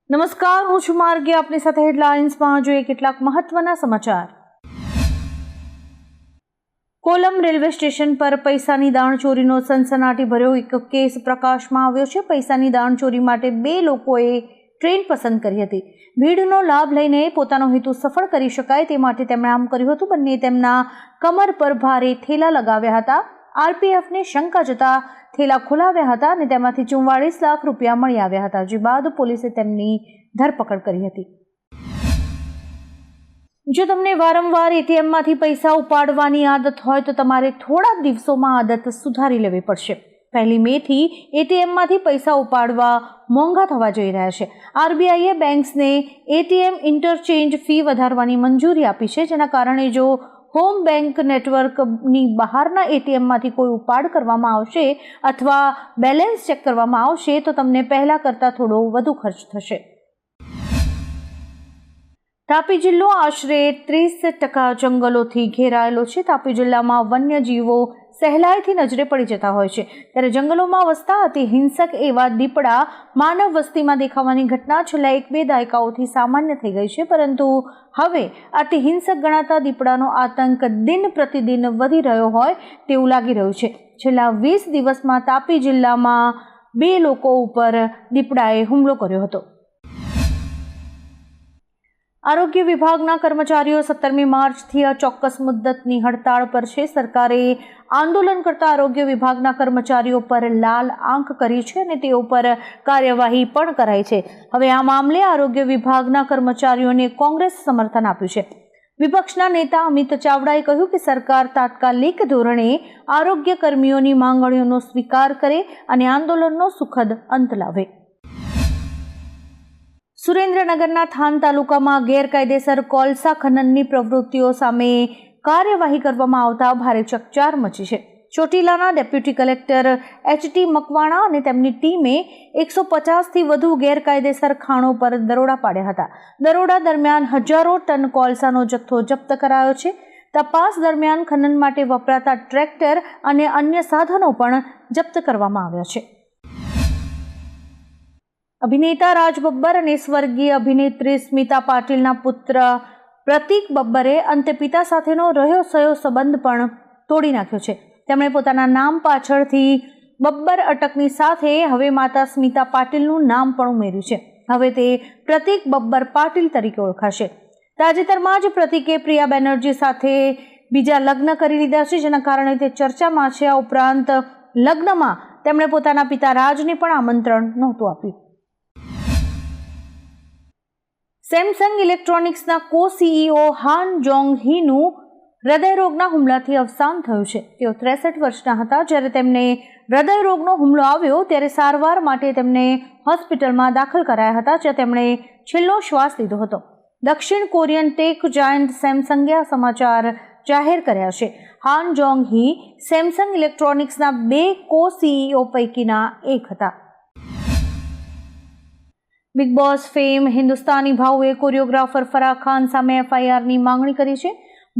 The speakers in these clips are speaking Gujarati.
નમસ્કાર, હું છું માર્ગી. આપની સાથે હેડલાઇન્સમાં જોઈએ કેટલાક મહત્વના સમાચાર. કોલમ રેલવે સ્ટેશન પર પૈસાની દાણચોરીનો સનસનાટીભર્યો એક કેસ પ્રકાશમાં આવ્યો છે. પૈસાની દાણચોરી માટે 2 લોકોએ ટ્રેન પસંદ કરી હતી. ભીડનો લાભ લઈને પોતાનો હેતુ સફળ કરી શકાય તે માટે તેમણે આમ કર્યું હતું. બંને તેમના કમર પર ભારે થેલા લગાવ્યા હતા. આરપીએફને શંકા જતા થેલા ખોલાવ્યા હતા અને તેમાંથી 44 લાખ રૂપિયા મળી આવ્યા હતા, જે બાદ પોલીસે તેમની ધરપકડ કરી હતી. જો તમને વારંવાર એટીએમમાંથી પૈસા ઉપાડવાની આદત હોય તો તમારે થોડા દિવસોમાં આદત સુધારી લેવી પડશે. 1 મેથી એટીએમમાંથી પૈસા ઉપાડવા મોંઘા થવા જઈ રહ્યા છે. આરબીઆઈએ બેંક્સને એટીએમ ઇન્ટરચેન્જ ફી વધારવાની મંજૂરી આપી છે, જેના કારણે જો હોમ બેંક નેટવર્કની બહારના એટીએમમાંથી કોઈ ઉપાડ કરવામાં આવશે અથવા બેલેન્સ ચેક કરવામાં આવશે તો તમને પહેલા કરતાં થોડો વધુ ખર્ચ થશે. તાપી જિલ્લો આશરે 30% જંગલોથી ઘેરાયેલો છે. તાપી જિલ્લામાં વન્યજીવો સહેલાઈથી નજરે પડી જતા હોય છે, ત્યારે જંગલોમાં વસતા અતિ હિંસક એવા દીપડા માનવ વસ્તીમાં દેખાવાની ઘટના છેલ્લા 1-2 દાયકાઓથી સામાન્ય થઈ ગઈ છે. પરંતુ હવે અતિ હિંસક ગણાતા દીપડાનો આતંક દિન પ્રતિદિન વધી રહ્યો હોય તેવું લાગી રહ્યું છે. છેલ્લા 20 દિવસમાં તાપી જિલ્લામાં 2 લોકો ઉપર દીપડાએ હુમલો કર્યો હતો. આરોગ્ય વિભાગના કર્મચારીઓ 17મી માર્ચથી અચોક્કસ મુદ્દતની હડતાળ પર છે. સરકારે આંદોલન કરતા આરોગ્ય વિભાગના કર્મચારીઓ પર લાલ આંખ કરી છે અને તેઓ પર કાર્યવાહી પણ કરાઈ છે. હવે આ મામલે આરોગ્ય વિભાગના કર્મચારીઓને કોંગ્રેસ સમર્થન આપ્યું છે. વિપક્ષના નેતા અમિત ચાવડાએ કહ્યું કે સરકાર તાત્કાલિક ધોરણે આરોગ્ય કર્મીઓની માંગણીઓનો સ્વીકાર કરે અને આંદોલનનો સુખદ અંત લાવે. સુરેન્દ્રનગરના થાન તાલુકામાં ગેરકાયદેસર કોલસા ખનનની પ્રવૃત્તિઓ સામે કાર્યવાહી કરવામાં આવતા ભારે ચકચાર મચી છે. ચોટીલાના ડેપ્યુટી કલેક્ટર એચ.ટી. મકવાણા અને તેમની ટીમે 150થી વધુ ગેરકાયદેસર ખાણો પર દરોડા પાડ્યા હતા. દરોડા દરમિયાન હજારો ટન કોલસાનો જથ્થો જપ્ત કરાયો છે. તપાસ દરમિયાન ખનન માટે વપરાતા ટ્રેક્ટર અને અન્ય સાધનો પણ જપ્ત કરવામાં આવ્યા છે. અભિનેતા રાજ બબ્બર અને સ્વર્ગીય અભિનેત્રી સ્મિતા પાટીલના પુત્ર પ્રતીક બબ્બરે અંતે પિતા સાથેનો રહ્યો સયો સંબંધ પણ તોડી નાખ્યો છે. તેમણે પોતાના નામ પાછળથી બબ્બર અટકની સાથે હવે માતા સ્મિતા પાટીલનું નામ પણ ઉમેર્યું છે. હવે તે પ્રતીક બબ્બર પાટીલ તરીકે ઓળખાશે. તાજેતરમાં જ પ્રતીકે પ્રિયા બેનર્જી સાથે બીજા લગ્ન કરી લીધા છે, જેના કારણે તે ચર્ચામાં છે. આ ઉપરાંત લગ્નમાં તેમણે પોતાના પિતા રાજને પણ આમંત્રણ નહોતું આપ્યું. સેમસંગ ઇલેક્ટ્રોનિક્સના કો-સીઈઓ હાન જોંગ-હીનું હૃદયરોગના હુમલાથી અવસાન થયું છે. તેઓ 63 વર્ષના હતા. જ્યારે તેમને હૃદયરોગનો હુમલો આવ્યો ત્યારે સારવાર માટે તેમને હોસ્પિટલમાં દાખલ કરાયા હતા, જ્યાં તેમણે છેલ્લો શ્વાસ લીધો હતો. દક્ષિણ કોરિયન ટેક જાયન્ટ સેમસંગે આ સમાચાર જાહેર કર્યા છે. હાન જોંગ-હી સેમસંગ ઇલેક્ટ્રોનિક્સના 2 કો-સીઈઓ પૈકીના એક હતા. બિગ બોસ ફેમ હિન્દુસ્તાની ભાઉએ કોરિયોગ્રાફર ફરાહ ખાન સામે એફઆઈઆરની માંગણી કરી છે.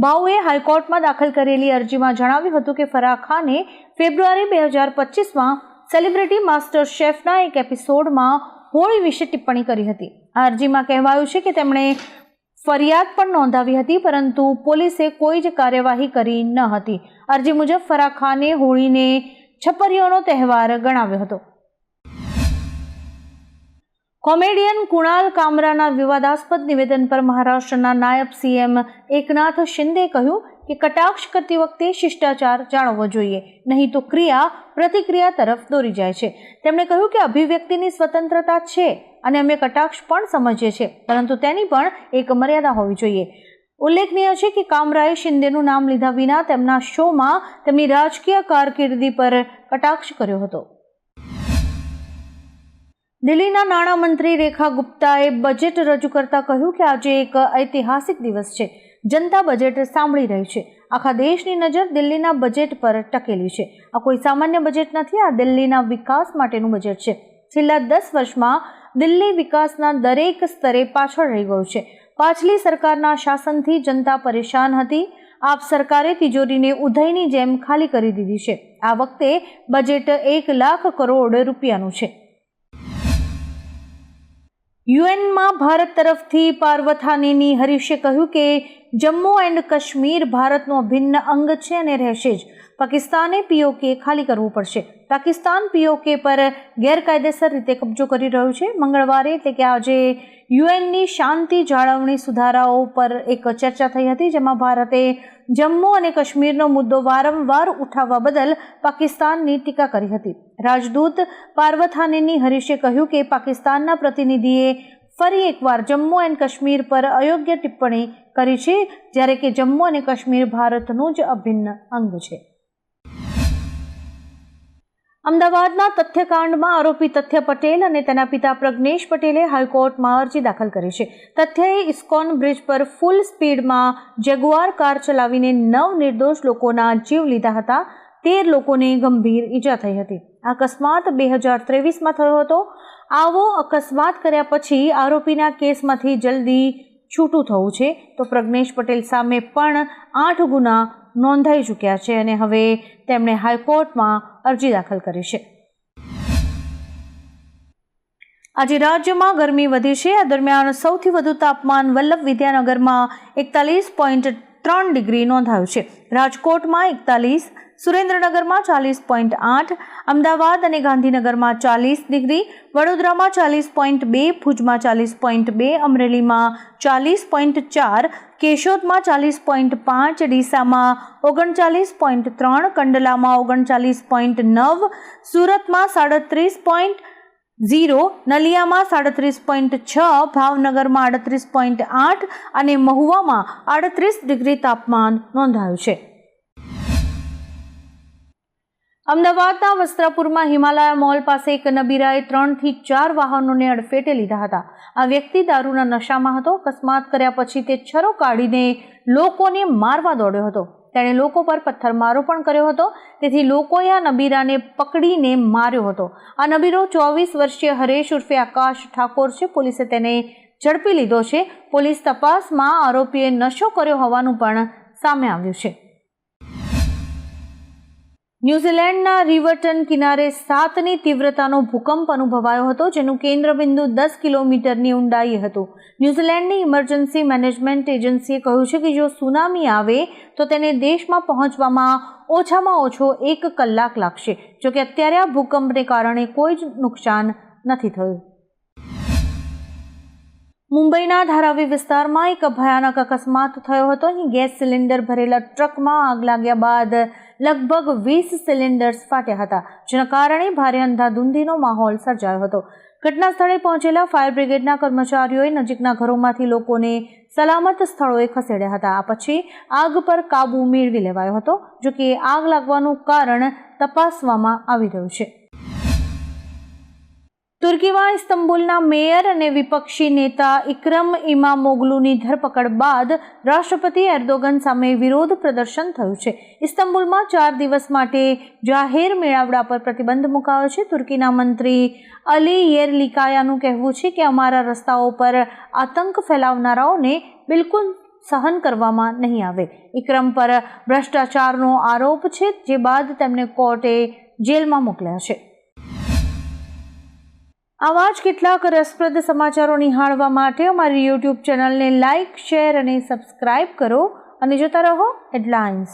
ભાઉએ હાઈકોર્ટમાં દાખલ કરેલી અરજીમાં જણાવ્યું હતું કે ફરાહ ખાને ફેબ્રુઆરી 2025માં સેલિબ્રિટી માસ્ટર શેફના એક એપિસોડમાં હોળી વિશે ટિપ્પણી કરી હતી. આ અરજીમાં કહેવાયું છે કે તેમણે ફરિયાદ પણ નોંધાવી હતી, પરંતુ પોલીસે કોઈ જ કાર્યવાહી કરી ન હતી. અરજી મુજબ ફરાહ ખાને હોળીને છપરીઓનો તહેવાર ગણાવ્યો હતો. કોમેડિયન કુણાલ કામરાના વિવાદાસ્પદ નિવેદન પર મહારાષ્ટ્રના નાયબ સીએમ એકનાથ શિંદેએ કહ્યું કે કટાક્ષ કરતી વખતે શિષ્ટાચાર જાળવવો જોઈએ, નહીં તો ક્રિયા પ્રતિક્રિયા તરફ દોરી જાય છે. તેમણે કહ્યું કે અભિવ્યક્તિની સ્વતંત્રતા છે અને અમે કટાક્ષ પણ સમજીએ છીએ, પરંતુ તેની પણ એક મર્યાદા હોવી જોઈએ. ઉલ્લેખનીય છે કે કામરાએ શિંદેનું નામ લીધા વિના તેમના શોમાં તેમની રાજકીય કારકિર્દી પર કટાક્ષ કર્યો હતો. દિલ્હીના નાણામંત્રી રેખા ગુપ્તાએ બજેટ રજૂ કરતા કહ્યું કે આજે એક ઐતિહાસિક દિવસ છે. જનતા બજેટ સાંભળી રહી છે. આખા દેશની નજર દિલ્હીના બજેટ પર ટકેલી છે. આ કોઈ સામાન્ય બજેટ નથી. આ દિલ્હીના વિકાસ માટેનું બજેટ છે. છેલ્લા 10 વર્ષમાં દિલ્હી વિકાસના દરેક સ્તરે પાછળ રહી ગયું છે. પાછલી સરકારના શાસનથી જનતા પરેશાન હતી. આપ સરકારે તિજોરીને ઉધઈની જેમ ખાલી કરી દીધી છે. આ વખતે બજેટ 1 લાખ કરોડ રૂપિયાનું છે. યુએનમાં ભારત તરફથી પાર્વથાનેની હરીશે કહ્યું કે જમ્મુ એન્ડ કાશ્મીર ભારતનું અભિન્ન અંગ છે અને રહેશે જ. પાકિસ્તાને પીઓકે ખાલી કરવું પડશે. પાકિસ્તાન પીઓકે પર ગેરકાયદેસર રીતે કબજો કરી રહ્યું છે. મંગળવારે એટલે કે આજે યુએનની શાંતિ જાળવણી સુધારાઓ પર એક ચર્ચા થઈ હતી, જેમાં ભારતે જમ્મુ અને કાશ્મીરનો મુદ્દો વારંવાર ઉઠાવવા બદલ પાકિસ્તાનની ટીકા કરી હતી. રાજદૂત પાર્વથાનેની હરીશે કહ્યું કે પાકિસ્તાનના પ્રતિનિધિએ ફરી એકવાર જમ્મુ એન્ડ કાશ્મીર પર અયોગ્ય ટિપ્પણી કરી છે, જ્યારે કે જમ્મુ અને કાશ્મીર ભારતનું જ અભિન્ન અંગ છે. અમદાવાદના તથ્યકાંડમાં આરોપી તથ્ય પટેલ અને તેના પિતા પ્રજ્ઞેશ પટેલે હાઈકોર્ટમાં અરજી દાખલ કરી છે. તથ્યએ ઇસ્કોન બ્રિજ પર ફૂલ સ્પીડમાં જેગુઆર કાર ચલાવીને 9 નિર્દોષ લોકોના જીવ લીધા હતા. 13 લોકોને ગંભીર ઈજા થઈ હતી. આ અકસ્માત 2023માં થયો હતો. આવો અકસ્માત કર્યા પછી આરોપીના કેસમાંથી જલ્દી છૂટું થવું છે, તો પ્રજ્ઞેશ પટેલ સામે પણ 8 ગુના નોંધાઈ ચૂક્યા છે અને હવે તેમણે હાઈકોર્ટમાં અરજી દાખલ કરી છે. આજે રાજ્યમાં ગરમી વધી છે. આ દરમિયાન સૌથી વધુ તાપમાન વલ્લભ વિદ્યાનગરમાં 41.3 ડિગ્રી નોંધાયું છે. રાજકોટમાં 41, સુરેન્દ્રનગરમાં 40.8, અમદાવાદ અને ગાંધીનગરમાં 40 ડિગ્રી, વડોદરામાં 40.2, ભુજમાં 40.2, અમરેલીમાં 40.4, કેશોદમાં 40.5, ડીસામાં 39.3, કંડલામાં 39.9, સુરતમાં 37.0, નલિયામાં 37.6, ભાવનગરમાં 38.8 અને મહુવામાં 38 ડિગ્રી તાપમાન નોંધાયું છે. અમદાવાદના વસ્ત્રાપુરમાં હિમાલયા મોલ પાસે એક નબીરાએ 3 થી 4 વાહનોને અડફેટે લીધા હતા. આ વ્યક્તિ દારૂના નશામાં હતો. અકસ્માત કર્યા પછી તે છરો કાઢીને લોકોને મારવા દોડ્યો હતો. તેણે લોકો પર પથ્થરમારો પણ કર્યો હતો. તેથી લોકોએ આ નબીરાને પકડીને માર્યો હતો. આ નબીરો 24 વર્ષીય હરેશ ઉર્ફે આકાશ ઠાકોર છે. પોલીસે તેને ઝડપી લીધો છે. પોલીસ તપાસમાં આરોપીએ નશો કર્યો હોવાનું પણ સામે આવ્યું છે. ન્યૂઝીલેન્ડના રિવર્ટન કિનારે 7ની તીવ્રતાનો ભૂકંપ અનુભવાયો હતો, જેનું કેન્દ્રબિંદુ 10 કિલોમીટરની ઊંડાઈએ હતું. ન્યૂઝીલેન્ડની ઇમરજન્સી મેનેજમેન્ટ એજન્સીએ કહ્યું છે કે જો સુનામી આવે તો તેને દેશમાં પહોંચવામાં ઓછામાં ઓછો 1 કલાક લાગશે. જોકે અત્યારે આ ભૂકંપને કારણે કોઈ જ નુકસાન નથી થયું. મુંબઈના ધારાવી વિસ્તારમાં એક ભયાનક અકસ્માત થયો હતો. અહીં ગેસ સિલિન્ડર ભરેલા ટ્રકમાં આગ લાગ્યા બાદ લગભગ 20 સિલિન્ડર્સ ફાટ્યા હતા, જેના કારણે ભારે અંધાધૂંધીનો માહોલ સર્જાયો હતો. ઘટના સ્થળે પહોંચેલા ફાયર બ્રિગેડના કર્મચારીઓએ નજીકના ઘરોમાંથી લોકોને સલામત સ્થળોએ ખસેડ્યા હતા. આ પછી આગ પર કાબુ મેળવી લેવાયો હતો. જોકે આગ લાગવાનું કારણ તપાસવામાં આવી રહ્યું છે. તુર્કીમાં ઇસ્તંબુલના મેયર અને વિપક્ષી નેતા ઇક્રમ ઇમામોગ્લુની ધરપકડ બાદ રાષ્ટ્રપતિ એર્દોગન સામે વિરોધ પ્રદર્શન થયું છે. ઇસ્તંબુલમાં 4 દિવસ માટે જાહેર મેળાવડા પર પ્રતિબંધ મુકાયો છે. તુર્કીના મંત્રી અલી યેરલિકાયાનું કહેવું છે કે અમારા રસ્તાઓ પર આતંક ફેલાવનારાઓને બિલકુલ સહન કરવામાં નહીં આવે. ઇક્રમ પર ભ્રષ્ટાચારનો આરોપ છે, જે બાદ તેમને કોર્ટે જેલમાં મોકલ્યા છે. આવા જ કેટલાક રસપ્રદ સમાચારો નિહાળવા માટે અમારી YouTube ચેનલને લાઇક, શેર અને સબસ્ક્રાઇબ કરો અને જોતા રહો હેડલાઇન્સ.